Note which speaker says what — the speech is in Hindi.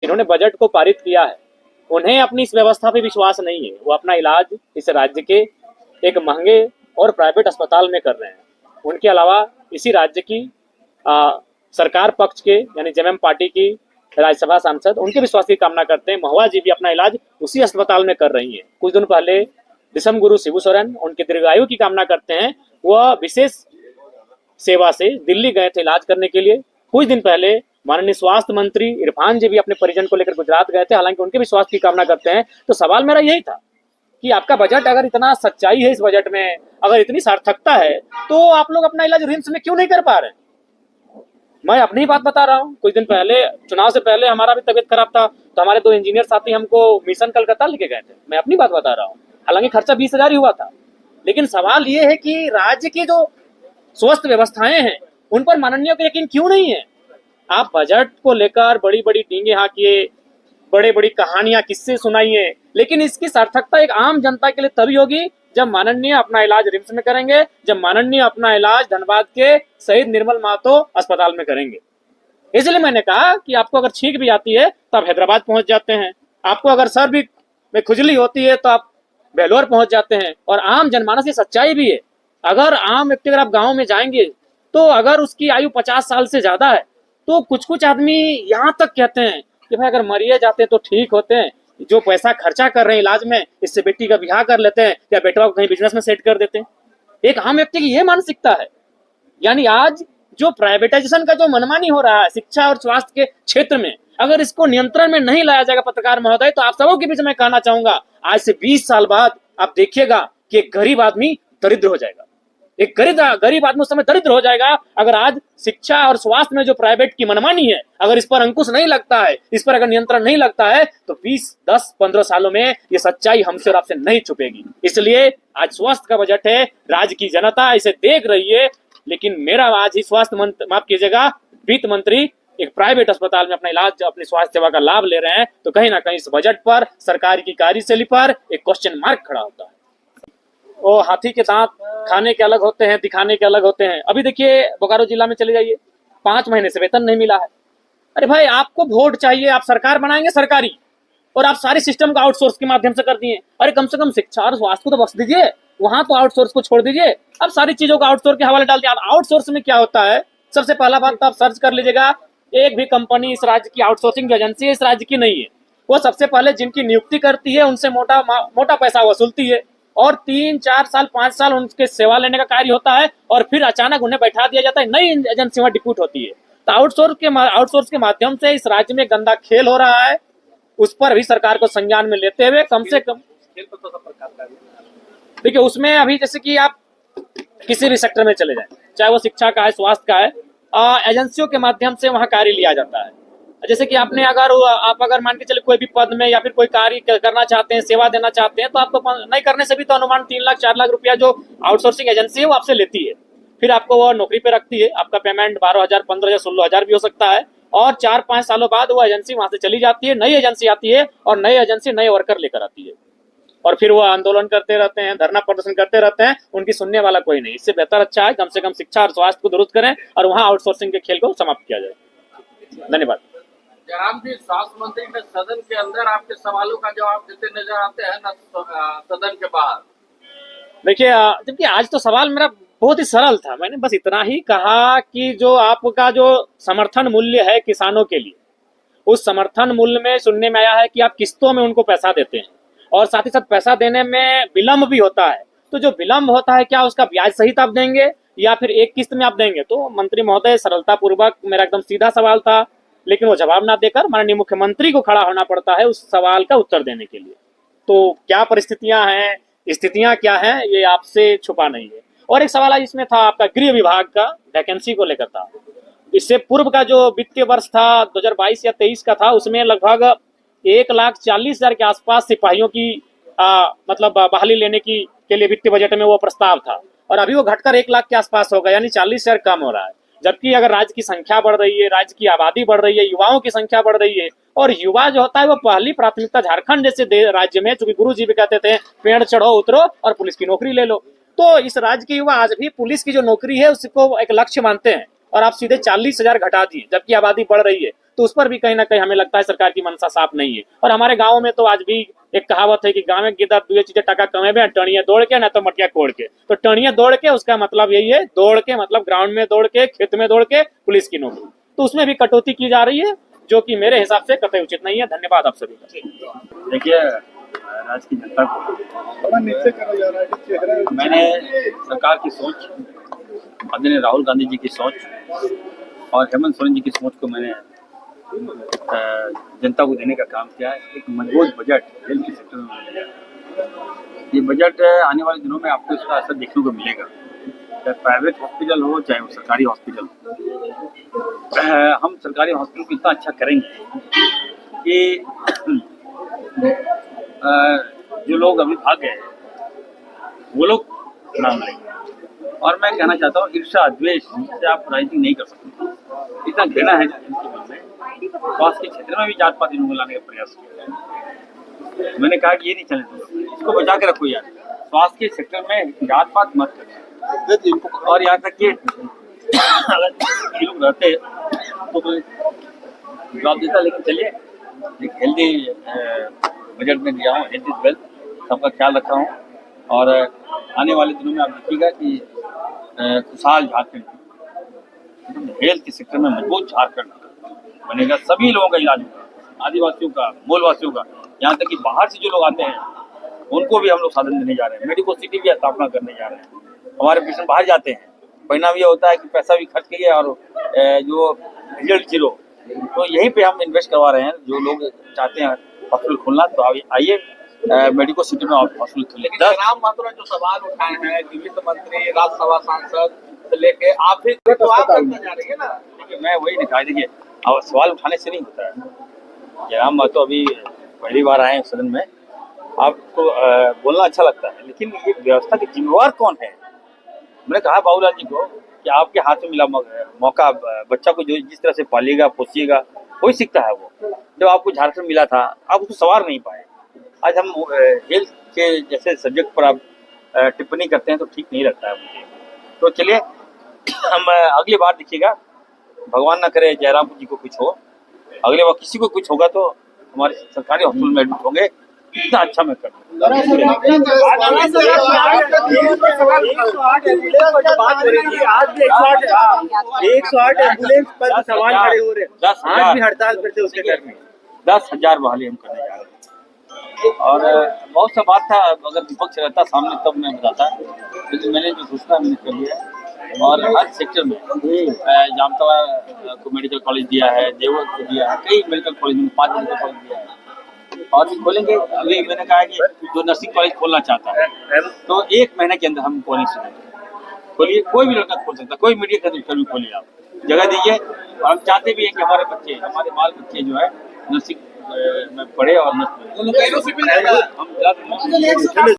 Speaker 1: जिन्होंने बजट को पारित किया है उन्हें अपनी इस व्यवस्था पे विश्वास नहीं है। वो अपना इलाज इस राज्य के एक महंगे और प्राइवेट अस्पताल में कर रहे हैं। उनके अलावा इसी राज्य की सरकार पक्ष के यानी जेएमएम पार्टी की राज्यसभा सांसद उनके विश्वास की कामना करते हैं। महुआ जी भी अपना इलाज उसी अस्पताल में कर रही हैं। कुछ दिन पहले दिसम गुरु शिबू सोरेन उनके दीर्घायु की कामना करते हैं। वह विशेष सेवा से दिल्ली गए थे इलाज करने के लिए। कुछ दिन पहले माननीय स्वास्थ्य मंत्री इरफान जी भी अपने परिजन को लेकर गुजरात गए थे, हालांकि उनके भी स्वास्थ्य की कामना करते हैं। तो सवाल मेरा यही था कि आपका बजट अगर इतना सच्चाई है, इस बजट में अगर इतनी सार्थकता है, तो आप लोग अपना इलाज रिम्स में क्यों नहीं कर पा रहे? मैं अपनी बात बता रहा हूँ। कुछ दिन पहले चुनाव से पहले हमारा भी तबीयत खराब था, तो हमारे 2 इंजीनियर साथी हमको मिशन कलकत्ता लेके गए थे। मैं अपनी बात बता रहा हूँ, हालांकि खर्चा 20,000 ही हुआ था। लेकिन सवाल ये है कि राज्य की जो स्वास्थ्य व्यवस्थाएं हैं उन पर माननीय को यकीन क्यों नहीं है? आप बजट को लेकर बड़ी बड़ी डींगे हाँकिए, बड़ी बड़ी कहानियां किससे सुनाइए, लेकिन इसकी सार्थकता एक आम जनता के लिए तभी होगी जब माननीय अपना इलाज रिम्स में करेंगे, जब माननीय अपना इलाज धनबाद के शहीद निर्मल महतो अस्पताल में करेंगे। इसलिए मैंने कहा कि आपको अगर छींक भी आती है तो आप हैदराबाद पहुंच जाते हैं, आपको अगर सर भी में खुजली होती है तो आप बेलोर पहुंच जाते हैं। और आम जनमानस की सच्चाई भी है। अगर आम व्यक्ति अगर आप गाँव में जाएंगे तो अगर उसकी आयु 50 साल से ज्यादा है तो कुछ कुछ आदमी यहाँ तक कहते हैं कि भाई अगर मरिए जाते तो ठीक होते हैं, जो पैसा खर्चा कर रहे हैं इलाज में, इससे बेटी का ब्याह कर लेते हैं या बेटवा को कहीं बिजनेस में सेट कर देते हैं। एक आम व्यक्ति की ये मानसिकता है। यानी आज जो प्राइवेटाइजेशन का जो मनमानी हो रहा है शिक्षा और स्वास्थ्य के क्षेत्र में, अगर इसको नियंत्रण में नहीं लाया जाएगा पत्रकार महोदय, तो आप सबों के बीच में कहना चाहूंगा, आज से 20 साल बाद आप देखिएगा कि एक गरीब आदमी दरिद्र हो जाएगा। एक गरीब आदमी उस समय दरिद्र हो जाएगा अगर आज शिक्षा और स्वास्थ्य में जो प्राइवेट की मनमानी है, अगर इस पर अंकुश नहीं लगता है, इस पर अगर नियंत्रण नहीं लगता है, तो 20, 10, 15 सालों में ये सच्चाई हमसे और आपसे नहीं छुपेगी। इसलिए आज स्वास्थ्य का बजट है, राज्य की जनता इसे देख रही है, लेकिन मेरा आज ही स्वास्थ्य मंत्री, माफ कीजिएगा, वित्त मंत्री एक प्राइवेट अस्पताल में अपना इलाज, अपनी स्वास्थ्य सेवा का लाभ ले रहे हैं, तो कहीं ना कहीं इस बजट पर, सरकार की कार्यशैली पर एक क्वेश्चन मार्क खड़ा होता है। वो हाथी के दांत खाने के अलग होते हैं, दिखाने के अलग होते हैं। अभी देखिए बोकारो जिला में चले जाइए, 5 महीने से वेतन नहीं मिला है। अरे भाई, आपको वोट चाहिए, आप सरकार बनाएंगे सरकारी, और आप सारे सिस्टम को आउटसोर्स के माध्यम से कर दिए। अरे कम से कम शिक्षा और स्वास्थ्य को तो बख्श दीजिए, वहां तो आउटसोर्स को छोड़ दीजिए। अब सारी चीजों को आउटसोर्स के हवाले डाल दिया। आउटसोर्स में क्या होता है, सबसे पहला बात तो आप सर्च कर लीजिएगा, एक भी कंपनी इस राज्य की आउटसोर्सिंग एजेंसी इस राज्य की नहीं है। वो सबसे पहले जिनकी नियुक्ति करती है उनसे मोटा पैसा वसूलती है, और 3, 4 साल, 5 साल उनके सेवा लेने का कार्य होता है, और फिर अचानक उन्हें बैठा दिया जाता है, नई एजेंसी वहां डिप्यूट होती है। तो आउटसोर्स के माध्यम से इस राज्य में गंदा खेल हो रहा है। उस पर भी सरकार को संज्ञान में लेते हुए कम से कम देखिए, उसमें अभी जैसे कि आप किसी भी सेक्टर में चले जाएं, चाहे वो शिक्षा का है, स्वास्थ्य का है, एजेंसियों के माध्यम से वहां कार्य लिया जाता है। जैसे कि आप अगर मान के चले कोई भी पद में या फिर कोई कार्य करना चाहते हैं, सेवा देना चाहते हैं, तो आपको नहीं करने से भी तो अनुमान 3 लाख 4 लाख रुपया जो आउटसोर्सिंग एजेंसी है वो आपसे लेती है। फिर आपको वो नौकरी पे रखती है, आपका पेमेंट 12,000, 15,000, 16,000 भी हो सकता है, और 4-5 सालों बाद वो एजेंसी वहां से चली जाती है, नई एजेंसी आती है, और नई एजेंसी नए वर्कर लेकर आती है, और फिर वो आंदोलन करते रहते हैं, धरना प्रदर्शन करते रहते हैं, उनकी सुनने वाला कोई नहीं। इससे बेहतर अच्छा है कम से कम शिक्षा और स्वास्थ्य को दुरुस्त करें और वहां आउटसोर्सिंग के खेल को समाप्त किया जाए। धन्यवाद।
Speaker 2: जयराम जी, स्वास्थ्य मंत्री ने सदन के अंदर आपके सवालों का जवाब देते नजर आते हैं ना सदन के बाहर?
Speaker 1: देखिए, जबकि आज तो सवाल मेरा बहुत ही सरल था। मैंने बस इतना ही कहा कि जो आपका जो समर्थन मूल्य है किसानों के लिए, उस समर्थन मूल्य में सुनने में आया है कि आप किस्तों में उनको पैसा देते हैं, और साथ ही साथ पैसा देने में विलंब भी होता है। तो जो विलंब होता है, क्या उसका ब्याज सहित आप देंगे या फिर एक किस्त में आप देंगे? तो मंत्री महोदय सरलता पूर्वक, मेरा एकदम सीधा सवाल था, लेकिन वो जवाब ना देकर माननीय मुख्यमंत्री को खड़ा होना पड़ता है उस सवाल का उत्तर देने के लिए। तो क्या परिस्थितियां हैं, स्थितियां क्या हैं, ये आपसे छुपा नहीं है। और एक सवाल इसमें था आपका गृह विभाग का वैकेंसी को लेकर था। इससे पूर्व का जो वित्तीय वर्ष था 2022 या 23 का था, उसमें लगभग 1,40,000 के आसपास सिपाहियों की मतलब बहाली लेने की के लिए वित्तीय बजट में वो प्रस्ताव था, और अभी वो घटकर 1 लाख के आसपास हो गया, यानी 40,000 कम हो रहा है। जबकि अगर राज्य की संख्या बढ़ रही है, राज्य की आबादी बढ़ रही है, युवाओं की संख्या बढ़ रही है, और युवा जो होता है वो पहली प्राथमिकता झारखंड जैसे राज्य में, चूंकि गुरु जी भी कहते थे पेड़ चढ़ो उतरो और पुलिस की नौकरी ले लो, तो इस राज्य के युवा आज भी पुलिस की जो नौकरी है उसको एक लक्ष्य मानते हैं। और आप सीधे 40,000 घटा दिए, जबकि आबादी बढ़ रही है। तो उस पर भी कहीं ना कहीं हमें लगता है सरकार की मंशा साफ नहीं है। और हमारे गाँव में तो आज भी एक कहावत है कि गाँव में गिद्दा दुए चीजें टका कमेबे, टणिया दौड़ के, ना तो मटिया कोड़ के। तो टणिया दौड़ के, उसका मतलब यही है, दौड़ के मतलब ग्राउंड में दौड़ के, खेत में दौड़ के पुलिस की नौकरी। तो उसमें भी कटौती की जा रही है, जो कि मेरे हिसाब से कतई उचित नहीं है। धन्यवाद आप सभी का।
Speaker 3: देखिए, राज्य की जनता को मैंने सरकार की सोच, आदरणीय राहुल गांधी जी की सोच और हेमंत सोरेन जी की सोच को मैंने जनता को देने का काम किया है। एक मजबूत बजट हेल्थ के सेक्टर में दिया। ये बजट आने वाले दिनों में आपको इसका असर देखने को मिलेगा, चाहे प्राइवेट हॉस्पिटल हो चाहे वो सरकारी हॉस्पिटल हो। हम सरकारी हॉस्पिटल को इतना अच्छा करेंगे कि जो लोग अभी भाग गए वो लोग नाम लेंगे। और मैं कहना चाहता हूँ, ईर्षा द्वेष से आप राजनीति नहीं कर सकते। इतना घृणा है इनके मन में। स्वास्थ्य के क्षेत्र में भी जात पात इन्होंने लाने का प्रयास किया। मैंने कहा कि ये नहीं चले, इसको बचा के रखो यार। स्वास्थ्य के सेक्टर में जात पात मत करें। और यहाँ तक कि अगर लोग रहते तो कोई जवाब देता, लेकिन चलिए एक हेल्दी बजट में दिया हूँ। हेल्थ इज वेल्थ, सबका ख्याल रखा हूँ। और आने वाले दिनों में आप देखिएगा कि खुशहाल झारखंड, हेल्थ के सेक्टर में मजबूत झारखंड बनेगा। सभी लोगों का इलाज होगा, आदिवासियों का, मूलवासियों का, यहाँ तक कि बाहर से जो लोग आते हैं उनको भी हम लोग साधन देने जा रहे हैं। मेडिको सिटी की स्थापना करने जा रहे हैं। हमारे पेशेंट बाहर जाते हैं, परिणाम ये होता है कि पैसा भी खर्च किया और जो रिजल्ट जीरो। तो यहीं पे हम इन्वेस्ट करवा रहे हैं। जो लोग चाहते हैं हॉस्पिटल खोलना, तो आइए मेडिको सिटी में हॉस्पिटल खोलें।
Speaker 2: लेकिन राम माथुर जो सवाल उठाए हैं, वित्त मंत्री, राज्यसभा सांसद से लेके आप भी तो आप करते जा रही है ना।
Speaker 3: देखिए, मैं वही दिखाई, देखिए अब सवाल उठाने से नहीं होता है। जयराम महतो अभी पहली बार आए हैं सदन में, आपको बोलना अच्छा लगता है, लेकिन ये व्यवस्था के जिम्मेवार कौन है? मैंने कहा बाबूलाल जी को कि आपके हाथ में मिला मौका, बच्चा को जो जिस तरह से पालिएगा पोसिएगा वही सीखता है। वो जब आपको झारखंड मिला था, आप उसको संवार नहीं पाए। आज हम हेल्थ के जैसे सब्जेक्ट पर आप टिप्पणी करते हैं तो ठीक नहीं लगता है मुझे। तो चलिए, हम अगली बार देखिएगा, भगवान ना करे जयराम जी को कुछ हो, अगले बार किसी को कुछ होगा तो हमारे सरकारी हॉस्पिटल में एडमिट होंगे। इतना अच्छा मैं कर
Speaker 4: सवाल खड़े हो रहे हैं, आज भी हड़ताल पर थे उसके घर में।
Speaker 3: 10,000 बहाली हम करने जा रहे हैं। और बहुत सा बात था, अगर विपक्ष रहता सामने तब मैं बताता, लेकिन मैंने जो घोषणा मैंने कर लिया है। और हर सेक्टर में जामताड़ा को मेडिकल कॉलेज दिया है, देवघर को दिया है, कई मेडिकल कॉलेज में 5 मेडिकल कॉलेज दिया है और भी खोलेंगे। अभी मैंने कहा कि जो नर्सिंग कॉलेज खोलना चाहता है तो 1 महीने के अंदर हम खोलिए। कोई भी लड़का खोल सकता है, कोई मीडिया कर्मी खोलिए, आप जगह दीजिए। और हम चाहते भी हैं कि हमारे बच्चे, हमारे बाल बच्चे जो है नर्सिंग में पढ़े और नर्स